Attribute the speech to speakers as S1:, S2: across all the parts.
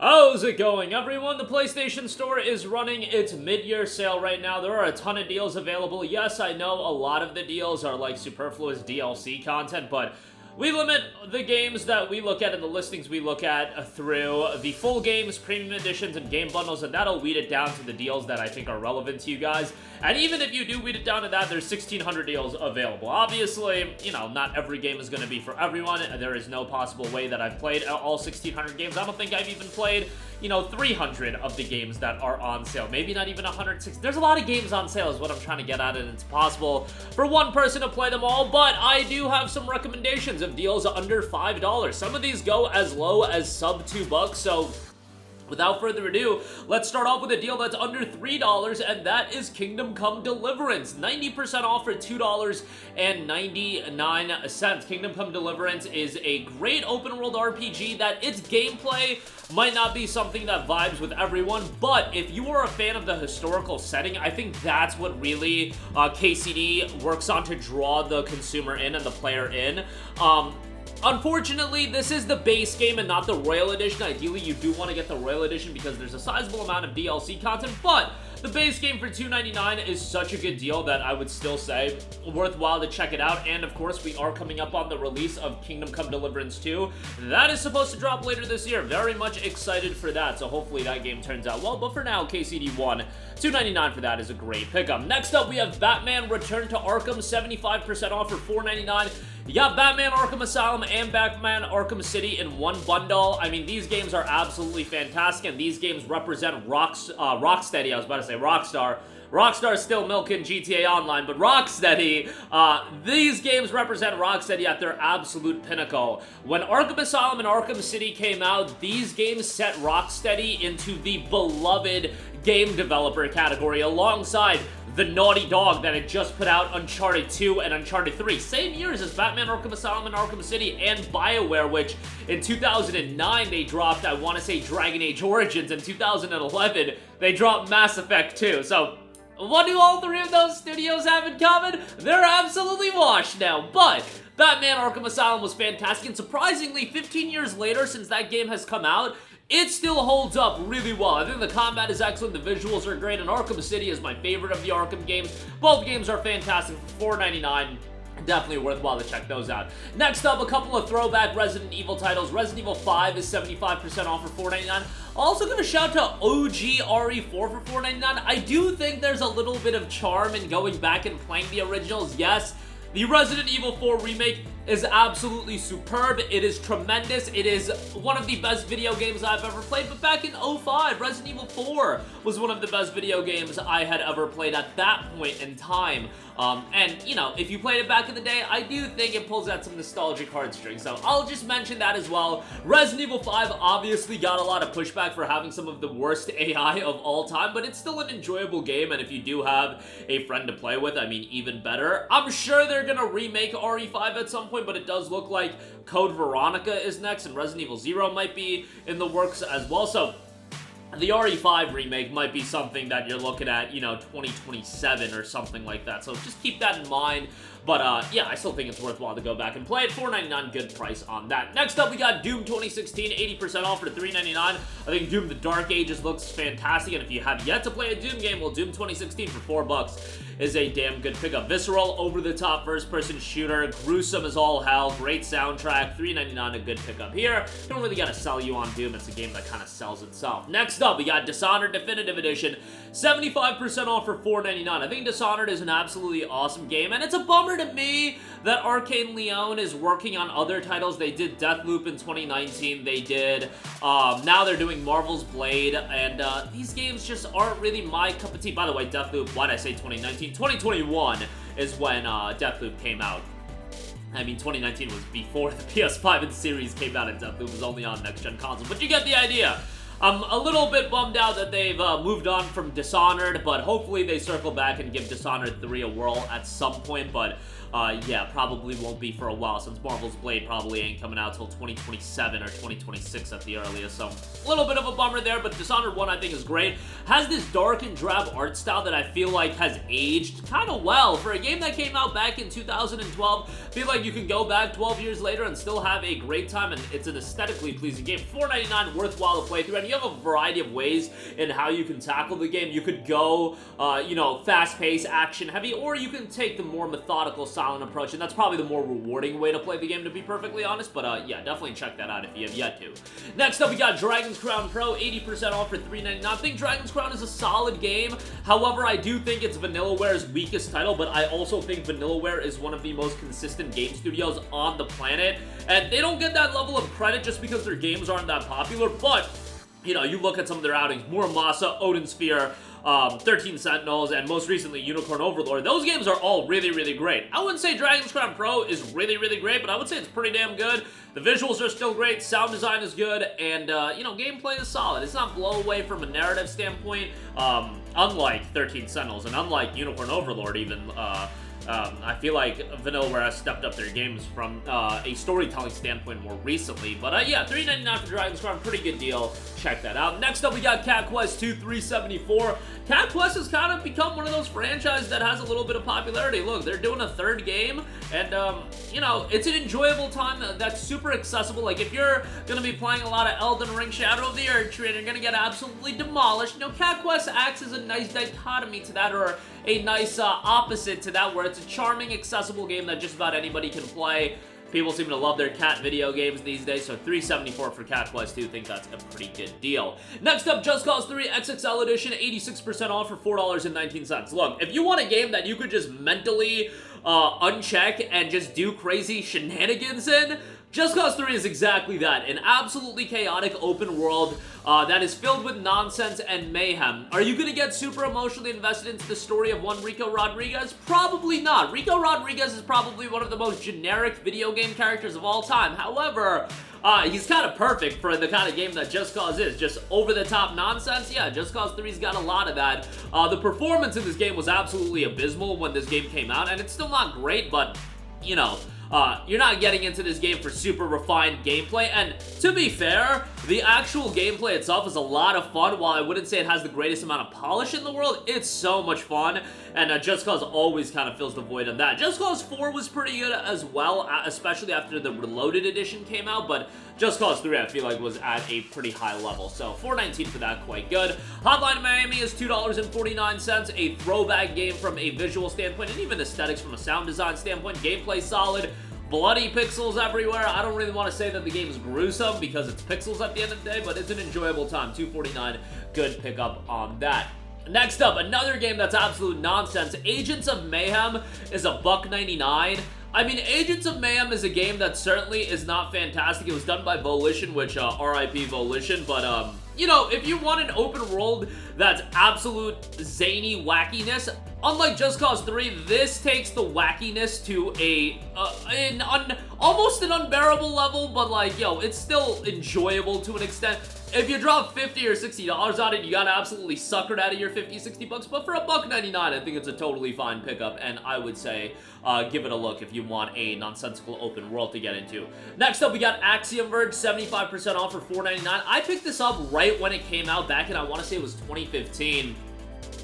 S1: How's it going, everyone? The PlayStation Store is running its mid-year sale right now. There are a ton of deals available. Yes, I know a lot of the deals are like superfluous DLC content, but we limit the games that we look at and the listings we look at through the full games, premium editions, and game bundles, and that'll weed it down to the deals that I think are relevant to you guys. And even if you do weed it down to that, there's 1,600 deals available. Obviously, you know, not every game is going to be for everyone. There is no possible way that I've played all 1,600 games. I don't think I've even played, 300 of the games that are on sale. Maybe not even 160. There's a lot of games on sale is what I'm trying to get at, and it's possible for one person to play them all, but I do have some recommendations of deals under $5. Some of these go as low as sub $2, so without further ado, let's start off with a deal that's under $3, and that is Kingdom Come Deliverance. 90% off for $2.99. Kingdom Come Deliverance is a great open-world RPG that its gameplay might not be something that vibes with everyone, but if you are a fan of the historical setting, I think that's what really KCD works on to draw the consumer in and the player in. Unfortunately, this is the base game and not the Royal Edition. Ideally, you do want to get the Royal Edition because there's a sizable amount of DLC content, but the base game for $2.99 is such a good deal that I would still say worthwhile to check it out. And of course, we are coming up on the release of Kingdom Come Deliverance 2. That is supposed to drop later this year. Very much excited for that, so hopefully that game turns out well. But for now, KCD 1, $2.99 for that is a great pickup. Next up, we have Batman Return to Arkham, 75% off for $4.99. You got Batman Arkham Asylum and Batman Arkham City in one bundle. I mean, these games are absolutely fantastic, and these games represent Rocksteady. I was about to say Rockstar. Rockstar is still milking GTA Online, but Rocksteady, these games represent Rocksteady at their absolute pinnacle. When Arkham Asylum and Arkham City came out, these games set Rocksteady into the beloved game developer category alongside the Naughty Dog that had just put out Uncharted 2 and Uncharted 3. Same years as Batman Arkham Asylum and Arkham City, and BioWare, which in 2009 they dropped, I want to say, Dragon Age Origins. In 2011, they dropped Mass Effect 2. So what do all three of those studios have in common? They're absolutely washed now, but Batman Arkham Asylum was fantastic, and surprisingly, 15 years later since that game has come out, it still holds up really well. I think the combat is excellent, the visuals are great, and Arkham City is my favorite of the Arkham games. Both games are fantastic for $4.99. Definitely worthwhile to check those out. Next up, a couple of throwback Resident Evil titles. Resident Evil 5 is 75% off for $4.99. Also give a shout to OG RE4 for $4.99. I do think there's a little bit of charm in going back and playing the originals. Yes, the Resident Evil 4 remake is absolutely superb. It is tremendous. It is one of the best video games I've ever played. But back in 2005, Resident Evil 4 was one of the best video games I had ever played at that point in time. And, if you played it back in the day, I do think it pulls out some nostalgic heartstrings. So I'll just mention that as well. Resident Evil 5 obviously got a lot of pushback for having some of the worst AI of all time, but it's still an enjoyable game, and if you do have a friend to play with, I mean, even better. I'm sure they're gonna remake RE5 at some point, but it does look like Code Veronica is next, and Resident Evil 0 might be in the works as well, so the RE5 remake might be something that you're looking at, 2027 or something like that. So just keep that in mind. But, yeah, I still think it's worthwhile to go back and play it. $4.99, good price on that. Next up, we got Doom 2016, 80% off for $3.99. I think Doom The Dark Ages looks fantastic, and if you have yet to play a Doom game, well, Doom 2016 for $4 is a damn good pickup. Visceral, over-the-top first-person shooter, gruesome as all hell, great soundtrack, $3.99, a good pickup here. Don't really gotta sell you on Doom, it's a game that kind of sells itself. Next up, we got Dishonored Definitive Edition, 75% off for $4.99. I think Dishonored is an absolutely awesome game, and it's a bummer to me that Arcane Leon is working on other titles. They did Deathloop in 2019, they did, now they're doing Marvel's Blade, and these games just aren't really my cup of tea. By the way, Deathloop, why'd I say 2019? 2021 is when Deathloop came out. I mean, 2019 was before the PS5 and series came out, and Deathloop was only on next-gen console, but you get the idea. I'm a little bit bummed out that they've moved on from Dishonored, but hopefully they circle back and give Dishonored 3 a whirl at some point. But yeah, probably won't be for a while, since Marvel's Blade probably ain't coming out till 2027 or 2026 at the earliest, so a little bit of a bummer there. But Dishonored 1 I think is great. Has this dark and drab art style that I feel like has aged kind of well for a game that came out back in 2012. I feel like you can go back 12 years later and still have a great time, and it's an aesthetically pleasing game. $4.99, worthwhile to play through, and you have a variety of ways in how you can tackle the game. You could go, you know, fast-paced, action-heavy, or you can take the more methodical, silent approach, and that's probably the more rewarding way to play the game, to be perfectly honest. But yeah, definitely check that out if you have yet to. Next up, we got Dragon's Crown Pro, 80% off for $3.99. I think Dragon's Crown is a solid game. However, I do think it's Vanillaware's weakest title, but I also think Vanillaware is one of the most consistent game studios on the planet, and they don't get that level of credit just because their games aren't that popular. But you know, you look at some of their outings, Muramasa, Odin Sphere, 13 Sentinels, and most recently Unicorn Overlord. Those games are all really, really great. I wouldn't say Dragon's Crown Pro is really, really great, but I would say it's pretty damn good. The visuals are still great, sound design is good, and, you know, gameplay is solid. It's not blow away from a narrative standpoint, unlike 13 Sentinels, and unlike Unicorn Overlord even. I feel like Vanillaware has stepped up their games from a storytelling standpoint more recently. But yeah, $3.99 for Dragon's Crown, pretty good deal. Check that out. Next up, we got Cat Quest 2, $3.74. Cat Quest has kind of become one of those franchises that has a little bit of popularity. Look, they're doing a third game, and, you know, it's an enjoyable time that's super accessible. Like, if you're going to be playing a lot of Elden Ring, Shadow of the Erdtree, and you're going to get absolutely demolished, you know, Cat Quest acts as a nice dichotomy to that, or a nice opposite to that, where it's a charming, accessible game that just about anybody can play. People seem to love their cat video games these days, so $3.74 for Cat Quest 2, think that's a pretty good deal. Next up, Just Cause 3 XXL Edition, 86% off for $4.19. Look, if you want a game that you could just mentally uncheck and just do crazy shenanigans in, Just Cause 3 is exactly that, an absolutely chaotic open world that is filled with nonsense and mayhem. Are you gonna get super emotionally invested into the story of one Rico Rodriguez? Probably not. Rico Rodriguez is probably one of the most generic video game characters of all time. However, he's kind of perfect for the kind of game that Just Cause is. Just over-the-top nonsense? Yeah, Just Cause 3's got a lot of that. The performance in this game was absolutely abysmal when this game came out, and it's still not great, but, you know, you're not getting into this game for super refined gameplay, and to be fair, the actual gameplay itself is a lot of fun. While I wouldn't say it has the greatest amount of polish in the world, it's so much fun, and Just Cause always kind of fills the void on that. Just Cause 4 was pretty good as well, especially after the Reloaded Edition came out, but Just Cause 3 I feel like was at a pretty high level, so $4.19 for that, quite good. Hotline Miami is $2.49, a throwback game from a visual standpoint, and even aesthetics from a sound design standpoint. Gameplay solid. Bloody pixels everywhere. I don't really want to say that the game is gruesome because it's pixels at the end of the day, but it's an enjoyable time. $2.49, good pickup on that. Next up, another game that's absolute nonsense. Agents of Mayhem is a $1.99. I mean, Agents of Mayhem is a game that certainly is not fantastic. It was done by Volition, which, RIP Volition, but, you know, if you want an open world that's absolute zany wackiness, unlike Just Cause 3, this takes the wackiness to almost an unbearable level, but, like, yo, it's still enjoyable to an extent. If you drop $50 or $60 on it, you got absolutely suckered out of your $50, $60, but for a $1.99, I think it's a totally fine pickup, and I would say give it a look if you want a nonsensical open world to get into. Next up, we got Axiom Verge, 75% off for $4.99. I picked this up right when it came out back in, I want to say it was 2015.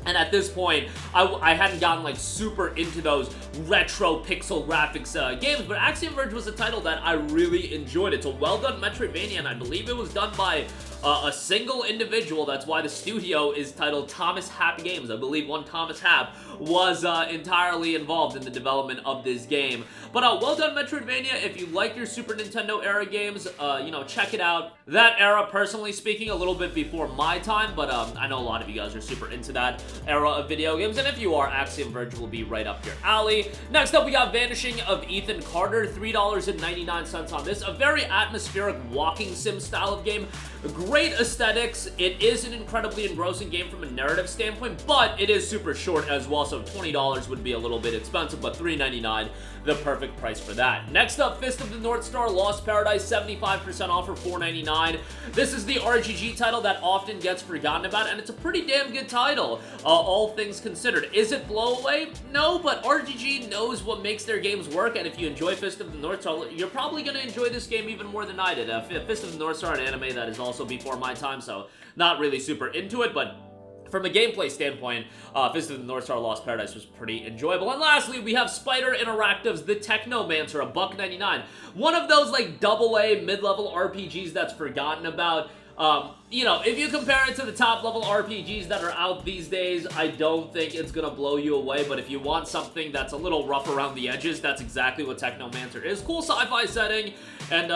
S1: And at this point, I hadn't gotten, like, super into those retro pixel graphics games, but Axiom Verge was a title that I really enjoyed. It's a well-done Metroidvania, and I believe it was done by a single individual. That's why the studio is titled Thomas Happ Games. I believe one Thomas Happ was entirely involved in the development of this game. But well-done Metroidvania. If you like your Super Nintendo era games, you know, check it out. That era, personally speaking, a little bit before my time, but I know a lot of you guys are super into that era of video games, and if you are, Axiom Verge will be right up your alley. Next up, we got Vanishing of Ethan Carter, $3.99 on this. A very atmospheric walking sim style of game. Great great aesthetics. It is an incredibly engrossing game from a narrative standpoint, but it is super short as well, so $20 would be a little bit expensive, but $3.99, the perfect price for that. Next up, Fist of the North Star Lost Paradise, 75% off for $4.99. This is the RGG title that often gets forgotten about, and it's a pretty damn good title, all things considered. Is it blowaway? No, but RGG knows what makes their games work, and if you enjoy Fist of the North Star, you're probably going to enjoy this game even more than I did. Fist of the North Star, an anime that is also before my time, so not really super into it, but from a gameplay standpoint, Fist of the North Star Lost Paradise was pretty enjoyable. And lastly, we have Spider Interactive's The Technomancer, $1.99. One of those, like, AA mid-level RPGs that's forgotten about. You know, if you compare it to the top-level RPGs that are out these days, I don't think it's gonna blow you away, but if you want something that's a little rough around the edges, that's exactly what Technomancer is. Cool sci-fi setting, and,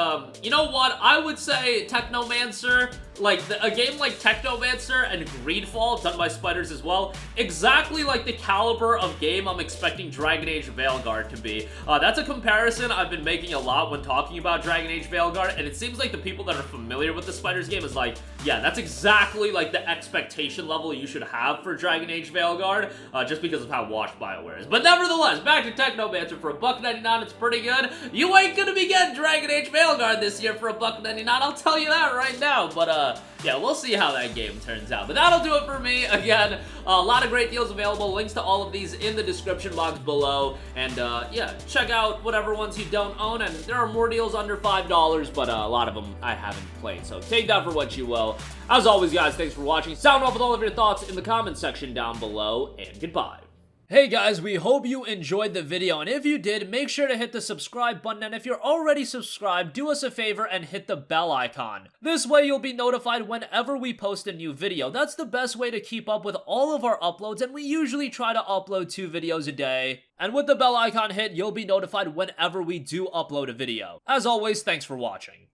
S1: you know what? I would say Technomancer, like, a game like Technomancer and Greedfall, done by Spiders as well, exactly like the caliber of game I'm expecting Dragon Age Veilguard to be. That's a comparison I've been making a lot when talking about Dragon Age Veilguard, and it seems like the people that are familiar with the Spiders game is like, yeah, that's exactly like the expectation level you should have for Dragon Age Veilguard, just because of how washed BioWare is. But nevertheless, back to Technomancer for $1.99, it's pretty good. You ain't gonna be getting Dragon Age Veilguard this year for $1.99, I'll tell you that right now, but yeah, we'll see how that game turns out. But that'll do it for me. Again, a lot of great deals available, links to all of these in the description box below, and yeah, check out whatever ones you don't own, and there are more deals under $5, but a lot of them I haven't played, so take that for what you will. As always, guys, thanks for watching. Sound off with all of your thoughts in the comments section down below, and goodbye. Hey guys, we hope you enjoyed the video, and if you did, make sure to hit the subscribe button, and if you're already subscribed, do us a favor and hit the bell icon. This way you'll be notified whenever we post a new video. That's the best way to keep up with all of our uploads, and we usually try to upload 2 videos a day. And with the bell icon hit, you'll be notified whenever we do upload a video. As always, thanks for watching.